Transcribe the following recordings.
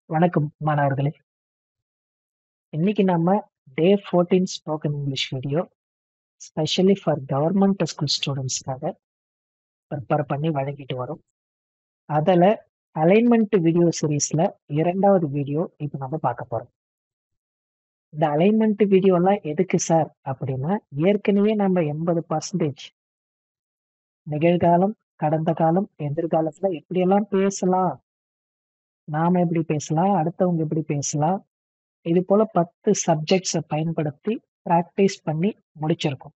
வணக்கம் மாணவர்களே. இன்னைக்கு நம்ம day 14 spoken English video specially for government school ஸ்டூடெண்ட்ஸ்க்காக ப்ரிப்பேர் பண்ணி வழங்கிட்டு வரோம். அதில் அலைன்மெண்ட் வீடியோ சீரீஸில் 2வது வீடியோ இப்போ நம்ம பார்க்க போகிறோம். இந்த அலைன்மெண்ட் வீடியோலாம் எதுக்கு சார் அப்படின்னா, ஏற்கனவே நம்ம 80% நிகழ்காலம், கடந்த காலம், எதிர்காலத்தில் எப்படியெல்லாம் பேசலாம், நாம் எப்படி பேசலாம், அடுத்தவங்க எப்படி பேசலாம், இது போல 10 சப்ஜெக்ட்ஸை பயன்படுத்தி ப்ராக்டிஸ் பண்ணி முடிச்சிருக்கோம்.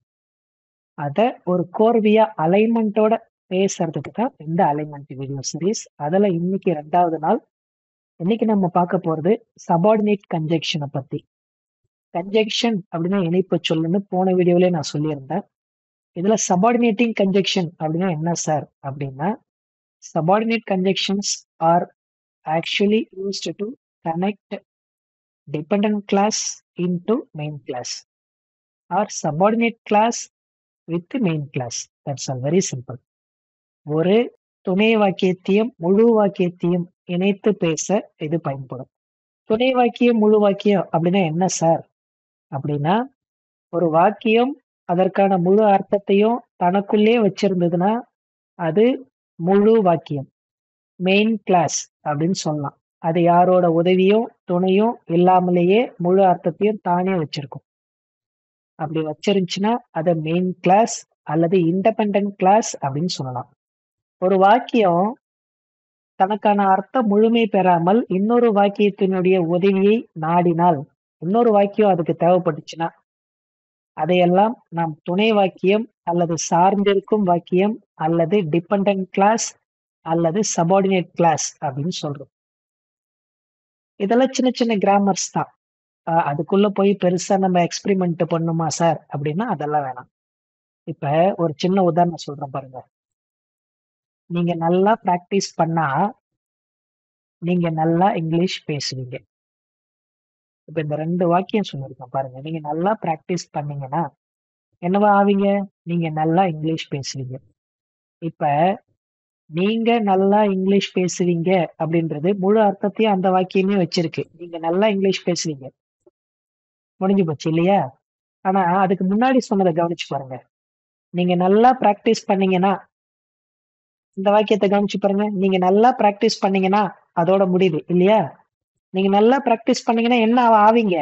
அதை ஒரு கோர்வையா அலைன்மெண்ட்டோட பேசுறதுக்கு தான் இந்த அலைன்மெண்ட் வீடியோ சீரீஸ். அதில் இன்னைக்கு 2வது நாள். இன்னைக்கு நம்ம பார்க்க போறது சபார்டினேட் கன்ஜெக்ஷனை பத்தி. கன்ஜெக்ஷன் அப்படின்னா இணைப்பு சொல்லுன்னு போன வீடியோவிலே நான் சொல்லியிருந்தேன். இதுல சபார்டினேட்டிங் கன்ஜெக்ஷன் அப்படின்னா என்ன சார் அப்படின்னா, subordinate conjunctions are actually used to connect dependent class into main class or subordinate class with the main class. That's all, very simple. ஒரு துணை வாக்கியத்தையும் முழு வாக்கியத்தையும் இணைத்து பேச இது பயன்படும். துணை வாக்கியம் முழு வாக்கியம் அப்படின்னா என்ன சார் அப்படின்னா, ஒரு வாக்கியம் அதற்கான முழு அர்த்தத்தையும் தனக்குள்ளே வச்சிருந்ததுன்னா அது முழு வாக்கியம், மெயின் கிளாஸ் அப்படின்னு சொல்லலாம். அது யாரோட உதவியும் துணையும் இல்லாமலேயே முழு அர்த்தத்தையும் தானே வச்சிருக்கும். அப்படி வச்சிருந்துச்சுன்னா அதை மெயின் கிளாஸ் அல்லது இண்டிபெண்டன்ட் கிளாஸ் அப்படின்னு சொல்லலாம். ஒரு வாக்கியம் தனக்கான அர்த்தம் முழுமை பெறாமல் இன்னொரு வாக்கியத்தினுடைய உதவியை நாடினால், இன்னொரு வாக்கியம் அதுக்கு தேவைப்பட்டுச்சுன்னா, அதையெல்லாம் நாம் துணை வாக்கியம் அல்லது சார்ந்திருக்கும் வாக்கியம் அல்லது டிபெண்டன்ட் கிளாஸ் அல்லது சபார்டினேட் கிளாஸ் அப்படின்னு சொல்றோம். இதெல்லாம் சின்ன சின்ன கிராமர்ஸ் தான். அதுக்குள்ள போய் பெருசா நம்ம எக்ஸ்பெரிமெண்ட் பண்ணுமா சார் அப்படின்னா அதெல்லாம் வேணாம். இப்ப ஒரு சின்ன உதாரணம் சொல்றேன் பாருங்க. நீங்க நல்லா பிராக்டிஸ் பண்ணா நீங்க நல்லா இங்கிலீஷ் பேசுவீங்க. இப்ப இந்த 2 வாக்கியம் சொல்லியிருக்கேன் பாருங்க. நீங்க நல்லா பிராக்டிஸ் பண்ணீங்கன்னா என்னவா ஆவீங்க? நீங்க நல்லா இங்கிலீஷ் பேசுவீங்க. இப்ப நீங்க நல்லா இங்கிலீஷ் பேசுவீங்க அப்படின்றது முழு அர்த்தத்தையும் அந்த வாக்கியமே வச்சிருக்கு. நீங்க நல்லா இங்கிலீஷ் பேசுவீங்க, முடிஞ்சு போச்சு இல்லையா? ஆனா அதுக்கு முன்னாடி சொன்னதை கவனிச்சு பாருங்க. நீங்க நல்லா பிராக்டிஸ் பண்ணீங்கன்னா, இந்த வாக்கியத்தை கவனிச்சு பாருங்க. நீங்க நல்லா பிராக்டிஸ் பண்ணீங்கன்னா அதோட முடியுது இல்லையா? நீங்க நல்லா பிராக்டிஸ் பண்ணீங்கன்னா என்ன ஆவீங்க?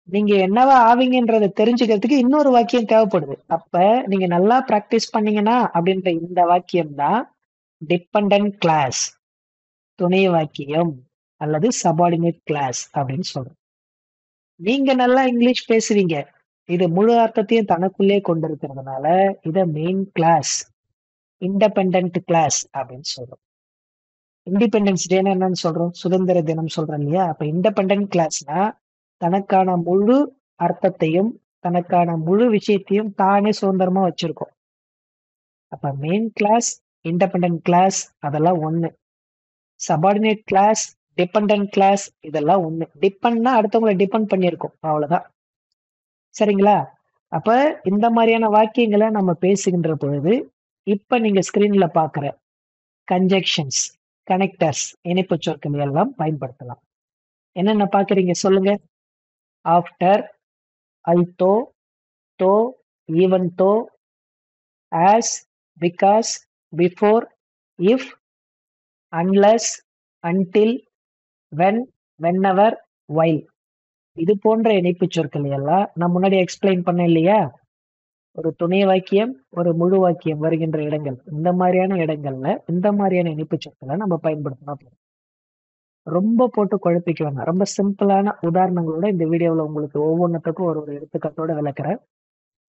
நீங்க என்னவா ஆவீங்கன்றதை தெரிஞ்சுக்கிறதுக்கு இன்னொரு வாக்கியம் தேவைப்படுது. அப்ப நீங்க நல்லா பிராக்டிஸ் பண்ணீங்கன்னா அப்படின்ற இந்த வாக்கியம் தான் டிபெண்டன்ட் கிளாஸ், துணை வாக்கியம் அல்லது சபார்டினேட் கிளாஸ் அப்படின்னு சொல்றோம். நீங்க நல்லா இங்கிலீஷ் பேசுவீங்க, இது முழு அர்த்தத்தையும் தனக்குள்ளே கொண்டிருக்கிறதுனால இதை மெயின் கிளாஸ், இண்டிபெண்டன்ட் கிளாஸ் அப்படின்னு சொல்றோம். இண்டிபெண்டன்ஸ் டேன்னு என்னன்னு சொல்றோம்? சுதந்திர தினம் சொல்றோம் இல்லையா? அப்ப இண்டிபெண்டன்ட் கிளாஸ்னா தனக்கான முழு அர்த்தத்தையும் தனக்கான முழு விஷயத்தையும் தானே சுதந்திரமா வச்சிருக்கோம். அப்ப மெயின் கிளாஸ், இண்டிபெண்டன்ட் கிளாஸ் அதெல்லாம் ஒண்ணு. சபார்டினேட் கிளாஸ், டிபெண்டன்ட் கிளாஸ் இதெல்லாம் ஒண்ணு. டிபெண்ட்னா அடுத்தவங்களை டிபெண்ட் பண்ணியிருக்கோம், அவ்வளவுதான். சரிங்களா? அப்ப இந்த மாதிரியான வாக்கியங்களை நம்ம பேசுகின்ற பொழுது இப்ப நீங்க ஸ்கிரீன்ல பாக்குற கன்ஜெக்ஷன்ஸ், கனெக்டர்ஸ், இணைப்பு சொற்கள் எல்லாம் பயன்படுத்தலாம். என்னென்ன பாக்குறீங்க சொல்லுங்க? ஆஃப்டர், அல்தோ, தோ, even though, as, because, before, if, unless, until, when, whenever, while. இது போன்ற இணைப்பு சொற்கள் எல்லாம் நான் முன்னாடி எக்ஸ்பிளைன் பண்ணேன் இல்லையா? ஒரு துணை வாக்கியம், ஒரு முழு வாக்கியம் வருகின்ற இடங்கள், இந்த மாதிரியான இடங்கள்ல இந்த மாதிரியான இணைப்பு சொற்களை நம்ம பயன்படுத்தணும். ரொம்ப போட்டு குழப்பிக்க வேணாம். ரொம்ப சிம்பிளான உதாரணங்களோட இந்த வீடியோவில் உங்களுக்கு ஒவ்வொன்றுத்துக்கும் ஒரு எடுத்துக்காட்டோட விளக்குறேன்.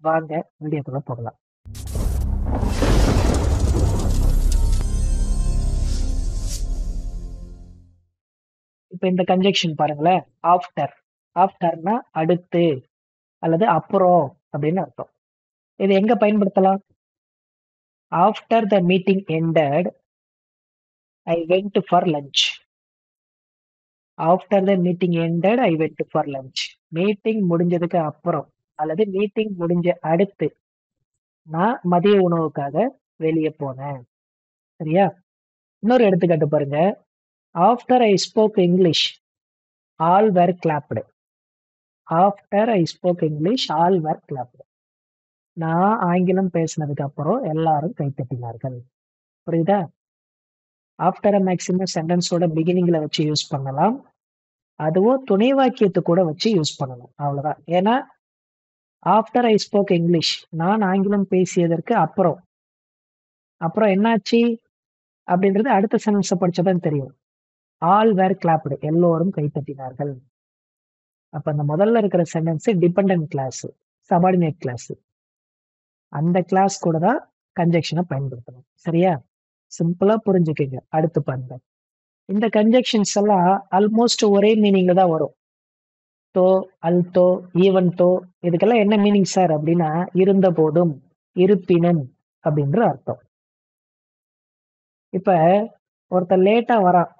வாங்க வீடியோக்குள்ள போகலாம். இப்ப இந்த கன்ஜெக்ஷன் பாருங்களேன். ஆஃப்டர், ஆஃப்டர்னா அடுத்து அல்லது அப்புறம் அப்படின்னு அர்த்தம். இது எங்க பயன்படுத்தலாம்? After the meeting ended I went for lunch. After the meeting ended I went for lunch. Meeting முடிஞ்சதுக்கு அப்புறம் அல்லது மீட்டிங் முடிஞ்ச அடுத்து நான் மதிய உணவுக்காக வெளியே போனேன். சரியா? இன்னொரு எடுத்துக்காட்டு பாருங்க. After I spoke English all were clapped. After I spoke English all were clapped. நான் ஆங்கிலம் பேசினதுக்கு அப்புறம் எல்லாரும் கைத்தட்டினார்கள். புரியுதா? ஆஃப்டர் மேக்சிமம் சென்டென்ஸோட பிகினிங்ல வச்சு யூஸ் பண்ணலாம். அதுவும் துணை வாக்கியத்தை கூட வச்சு யூஸ் பண்ணலாம். அவ்வளவுதான். ஏன்னா ஆஃப்டர் ஐ ஸ்போக் இங்கிலீஷ், நான் ஆங்கிலம் பேசியதற்கு அப்புறம் அப்புறம் என்னாச்சு அப்படின்றது அடுத்த சென்டென்ஸை படிச்சதான் தெரியும். ஆல் வேர் கிளாப்டு, எல்லோரும் கைத்தட்டினார்கள். அப்ப அந்த முதல்ல இருக்கிற sentence dependent class, subordinate clause. அந்த கிளாஸ் கூட தான் கன்ஜெக்ஷனை பயன்படுத்தணும். சரியா? சிம்பிளா புரிஞ்சுக்கங்க. அடுத்து பாருங்க. இந்த கன்ஜெக்ஷன்ஸ் எல்லாம் ஆல்மோஸ்ட் ஒரே மீனிங்ல தான் வரும். தோ, அல்தோ, ஈவன் தோ, இதுக்கெல்லாம் என்ன மீனிங் சார் அப்படின்னா, இருந்த போதும், இருப்பினும் அப்படின்ற அர்த்தம். இப்ப ஒருத்தர் லேட்டா வரான்.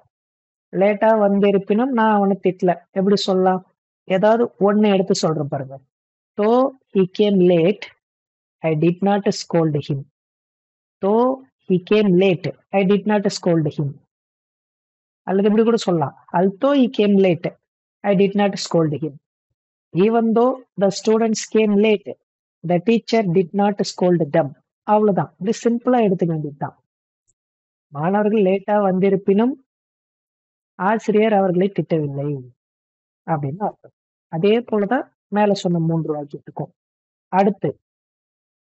லேட்டா வந்திருப்பினும் நான் அவனை திட்டல. எப்படி சொல்லலாம்? ஏதாவது ஒண்ணு எடுத்து சொல்றேன் பாருங்க. தோ he came late, I did not scold him. Though he came late, I did not scold him. அல்லது இப்படி கூட சொல்லலாம். Although he came late, I did not scold him. Even though the students came late, the teacher did not scold them. அவ்வளவுதான். இப்படி சிம்பிளா எடுத்துக்க வேண்டியதுதான். மாணவர்கள் லேட்டா வந்திருப்பினும் ஆசிரியர் அவர்களை திட்டவில்லை அப்படின்னு அர்த்தம். அதே போலதான் மேல சொன்ன 3 வாக்கியத்துக்கும். அடுத்து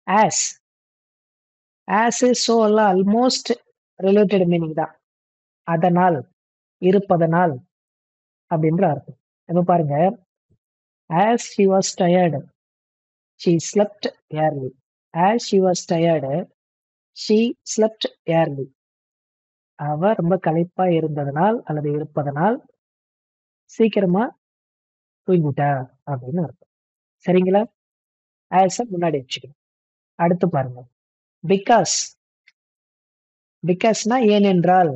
ஆஸ். ஆஸ் சோ எல்லாம் ஆல்மோஸ்ட் ரிலேட்டட் மீனிங் தான். அதனால், இருப்பதனால் அப்படின்ற அர்த்தம். இப்ப பாருங்க. as she was tired, she slept early. as she was tired, she slept early. அவ ரொம்ப களைப்பா இருந்ததனால் அல்லது இருப்பதனால் சீக்கிரமா தூங்கிட்டா அப்படின்னு அர்த்தம். சரிங்களா? as முன்னாடி வச்சுக்கணும். அடுத்து பாருங்க. பிகாஸ். பிகாஸ்னா ஏனென்றால்,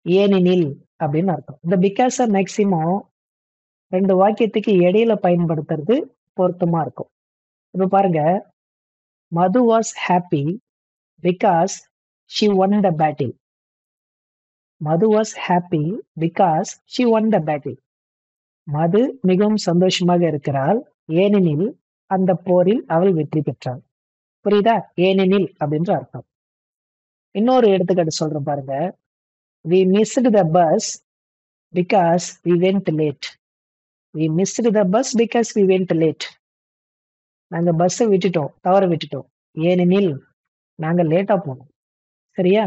ஏனெனில் அப்படின்னு அர்த்தம். இந்த பிகாஸ மேக்சிமம் 2 வாக்கியத்துக்கு இடையில பயன்படுத்துறது பொருத்தமா இருக்கும். இப்ப பாருங்க. Madhu was happy because she won the battle. Madhu was happy because she won the battle. Madhu மிகவும் சந்தோஷமாக இருக்கிறாள் ஏனெனில் அந்த போரில் அவள் வெற்றி பெற்றாள். புரியுதா? ஏனெனில் அப்படின்ற அர்த்தம். இன்னொரு எடுத்துக்காட்டு சொல்றேன் பாருங்க. we missed the bus because we went late. we missed the bus because we went late. நாங்க பஸ்ஸை விட்டுட்டோம், தவற விட்டுட்டோம், ஏனெனில் நாங்க லேட்டா போனோம். சரியா?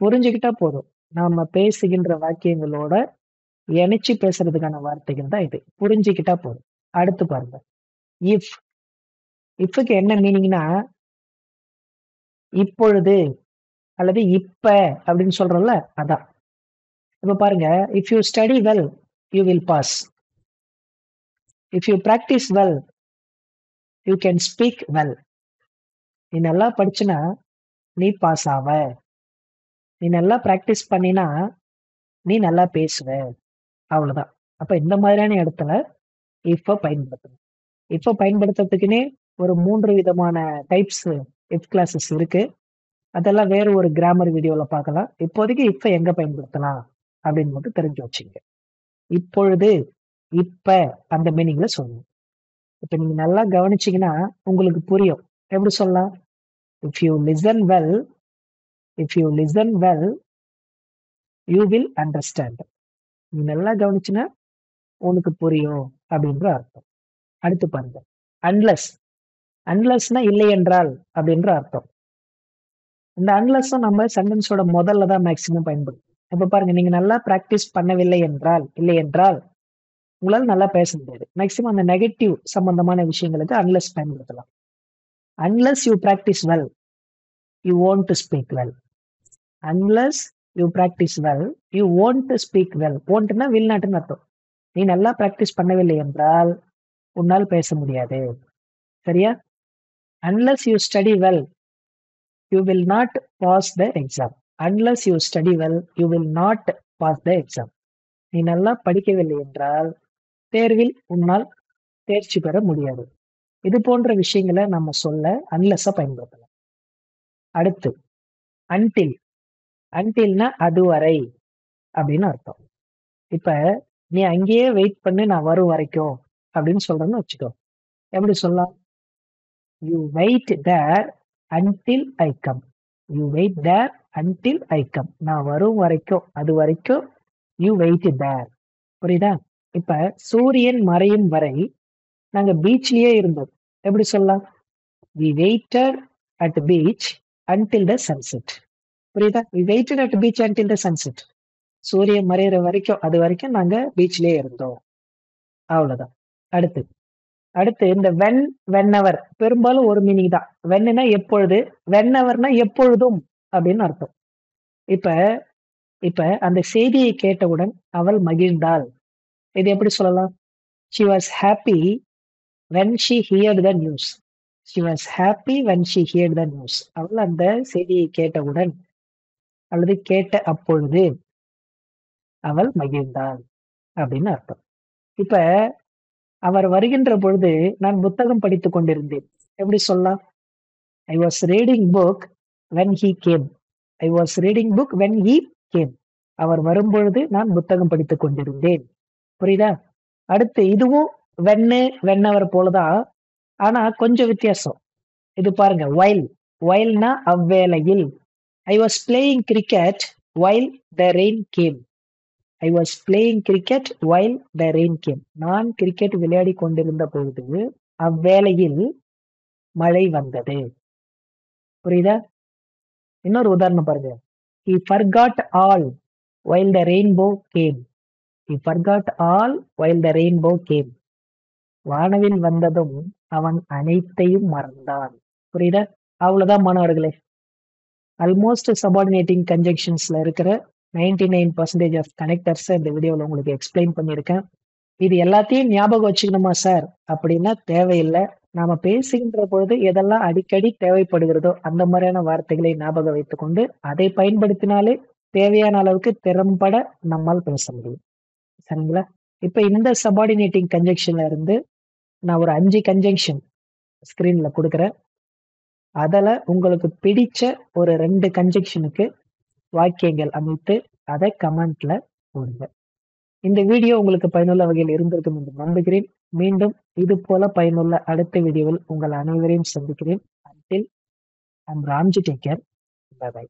புரிஞ்சுக்கிட்டா போதும். நாம பேசுகின்ற வாக்கியங்களோட இணைச்சு பேசுறதுக்கான வார்த்தைகள் தான் இது. புரிஞ்சுக்கிட்டா போதும். அடுத்து பாருங்க. இஃப். இஃப்க்கு என்ன மீனிங்னா இப்பொழுது அல்லது இப்ப அப்படின்னு சொல்றோம்ல, அதான். இப்ப பாருங்க. If you study well you will pass. If you practise well you can speak well. நீ நல்லா படிச்சுனா நீ பாஸ் ஆவ. நீ நல்லா பிராக்டிஸ் பண்ணினா நீ நல்லா பேசுவ. அவ்வளவுதான். அப்ப இந்த மாதிரியான இடத்துல இஃப் பயன்படுத்தணும். இஃப் பயன்படுத்துறதுக்குன்னே ஒரு 3 விதமான டைப்ஸ் இஃப் கிளாஸஸ் இருக்கு. அதெல்லாம் வேற ஒரு கிராமர் வீடியோல பார்க்கலாம். இப்போதைக்கு இஃப் எங்க பயன்படுத்தலாம் அப்படின்னு மட்டும் தெரிஞ்சு வச்சுங்க. இப்பொழுது, இப்ப அந்த மீனிங்ல சொல்லணும். இப்ப நீங்க நல்லா கவனிச்சீங்கன்னா உங்களுக்கு புரியும். எப்படி சொல்லலாம்? If you listen well, if you listen well you will understand. நீ நல்லா கவனிச்சுன்னா உனக்கு புரியும் அப்படின்ற அர்த்தம். அடுத்து பாருங்க. அன்லெஸ். அன்லெஸ்னா இல்லை என்றால் அப்படின்ற அர்த்தம். இந்த அன்லெஸ்ஸும் நம்ம சென்டென்ஸோட முதல்ல தான் மேக்சிமம் பயன்படுத்தும். இப்ப பாருங்க. நீங்க நல்லா பிராக்டிஸ் பண்ணவில்லை என்றால், இல்லை என்றால் உங்களால நல்லா பேச முடியாது. மேக்சிமம் அந்த நெகட்டிவ் சம்பந்தமான விஷயங்களுக்கு அன்லெஸ் பயன்படுத்தலாம். Unless you practise well you won't speak well. Unless you practise well you won't speak well. won'tனா will notன்னு அர்த்தம். நீ நல்லா பிராக்டிஸ் பண்ணவில்லை என்றால் உன்னால் பேச முடியாது. சரியா? Unless you study well you will not pass the exam. Unless you study well you will not pass the exam. நீ நல்லா படிக்கவில்லை என்றால் தேர்வில் உன்னால் தேர்ச்சி பெற முடியாது. இது போன்ற விஷயங்களை நம்ம சொல்ல அன்லெஸ்ஸ பயன்படுத்தலாம். அடுத்து அன்டில். அன்டில்னா அதுவரை அப்படின்னு அர்த்தம். இப்ப நீ அங்கேயே வெயிட் பண்ணு நான் வரும் வரைக்கும் அப்படின்னு சொல்றேன்னு வச்சுக்கோ. எப்படி சொல்லலாம்? You wait there until I come. You wait there until I come. நான் வரும் வரைக்கும், அது வரைக்கும் யூ வெயிட் தேர். புரியுதா? இப்ப சூரியன் மறையும் வரை நாங்க பீச்லயே இருந்தோம். எப்படி சொல்லலாம்? We waited at the beach until the sunset. புரியுதா? We waited at the beach until the sunset. சூரியன் மறையிற வரைக்கும், அது வரைக்கும் நாங்க பீச்லயே இருந்தோம். அவ்வளவுதான். அடுத்து அடுத்து இந்த whenever பெரும்பாலும் ஒரு மீனிங் தான். whenனா எப்பொழுது, wheneverனா எப்பொழுதும் அப்படின்னு அர்த்தம். இப்ப இப்ப அந்த செய்தியை கேட்டவுடன் அவள் மகிழ்ந்தாள். இது எப்படி சொல்லலாம்? She was happy when she heard the news. She was happy when she heard the news. அவள் அந்த செய்தியை கேட்டவுடன் அல்லது கேட்ட அப்பொழுது அவள் மகிழ்ந்தாள் அப்படின்னு அர்த்தம். இப்ப அவர் வருகின்ற பொழுது நான் புத்தகம் படித்துக் கொண்டிருந்தேன். எப்படி சொல்லலாம்? I was reading book when he came. I was reading book when he came. அவர் வரும்பொழுது நான் புத்தகம் படித்துக் கொண்டிருந்தேன். புரியுதா? அடுத்து இதுவும் whenever போலதான். ஆனா கொஞ்சம் வித்தியாசம். இது பாருங்க while. whileனா அவ்வேளையில். I was playing cricket while the rain came. I was playing cricket while the rain came. நான் கிரிக்கெட் விளையாடி கொண்டிருந்த பொழுது அவ்வேளையில் மழை வந்தது. புரியுதா? இன்னொரு உதாரணம் பாருங்க. He forgot all while the rainbow came. He forgot all while the rainbow came. வானவில் வந்ததும் அவன் அனைத்தையும் மறந்தான். புரியுதா? அவ்வளவுதான் மாணவர்களே. ஆல்மோஸ்ட் சபார்டினேட்டிங் கன்ஜங்ஷன்ஸ்ல இருக்கிற 99% ஆஃப் கனெக்டர்ஸ் இந்த வீடியோவில் உங்களுக்கு எக்ஸ்பிளைன் பண்ணியிருக்கேன். இது எல்லாத்தையும் ஞாபகம் வச்சுக்கணுமா சார் அப்படின்னா தேவையில்லை. நாம பேசுகின்ற பொழுது எதெல்லாம் அடிக்கடி தேவைப்படுகிறதோ அந்த மாதிரியான வார்த்தைகளை ஞாபகம் வைத்துக்கொண்டு அதை பயன்படுத்தினாலே தேவையான அளவுக்கு திறம்பட நம்மால் பேச முடியும். சரிங்களா? இப்ப இந்த சபார்டினேட்டிங் கன்ஜங்ஷன்ல இருந்து நான் ஒரு 5 கன்ஜங்ஷன் ஸ்கிரீன்ல கொடுக்குறேன். அதில் உங்களுக்கு பிடிச்ச ஒரு 2 கன்ஜங்ஷனுக்கு வாக்கியங்கள் அமைத்து அதை கமெண்ட்ல போடுங்க. இந்த வீடியோ உங்களுக்கு பயனுள்ள வகையில் இருந்திருக்கும் என்று நம்புகிறேன். மீண்டும் இது போல பயனுள்ள அடுத்த வீடியோவில் உங்கள் அனைவரையும் சந்திக்கிறேன். Until I'm Ramji, take care. Bye bye.